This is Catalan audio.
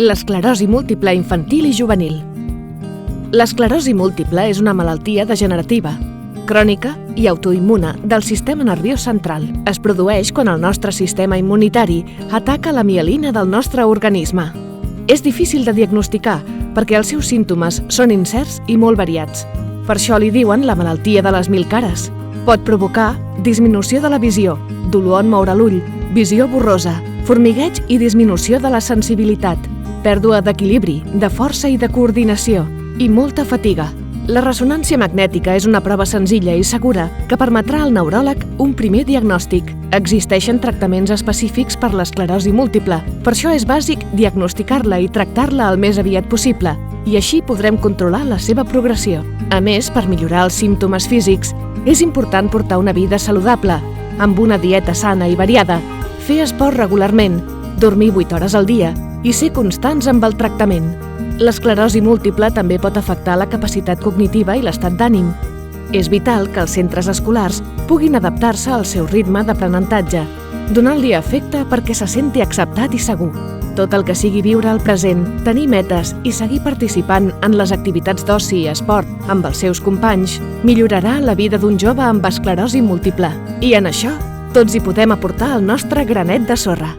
L'esclerosi múltiple infantil i juvenil. L'esclerosi múltiple és una malaltia degenerativa, crònica i autoimmune del sistema nerviós central. Es produeix quan el nostre sistema immunitari ataca la mielina del nostre organisme. És difícil de diagnosticar perquè els seus símptomes són incerts i molt variats. Per això li diuen la malaltia de les 1000 cares. Pot provocar disminució de la visió, dolor en moure l'ull, visió borrosa, formigueig i disminució de la sensibilitat, pèrdua d'equilibri, de força i de coordinació, i molta fatiga. La ressonància magnètica és una prova senzilla i segura que permetrà al neuròleg un primer diagnòstic. Existeixen tractaments específics per l'esclerosi múltiple, per això és bàsic diagnosticar-la i tractar-la el més aviat possible, i així podrem controlar la seva progressió. A més, per millorar els símptomes físics, és important portar una vida saludable, amb una dieta sana i variada, fer esport regularment, dormir 8 hores al dia i ser constants amb el tractament. L'esclerosi múltiple també pot afectar la capacitat cognitiva i l'estat d'ànim. És vital que els centres escolars puguin adaptar-se al seu ritme d'aprenentatge, donant-li afecte perquè se senti acceptat i segur. Tot el que sigui viure el present, tenir metes i seguir participant en les activitats d'oci i esport amb els seus companys millorarà la vida d'un jove amb esclerosi múltiple. I en això, tots hi podem aportar el nostre granet de sorra.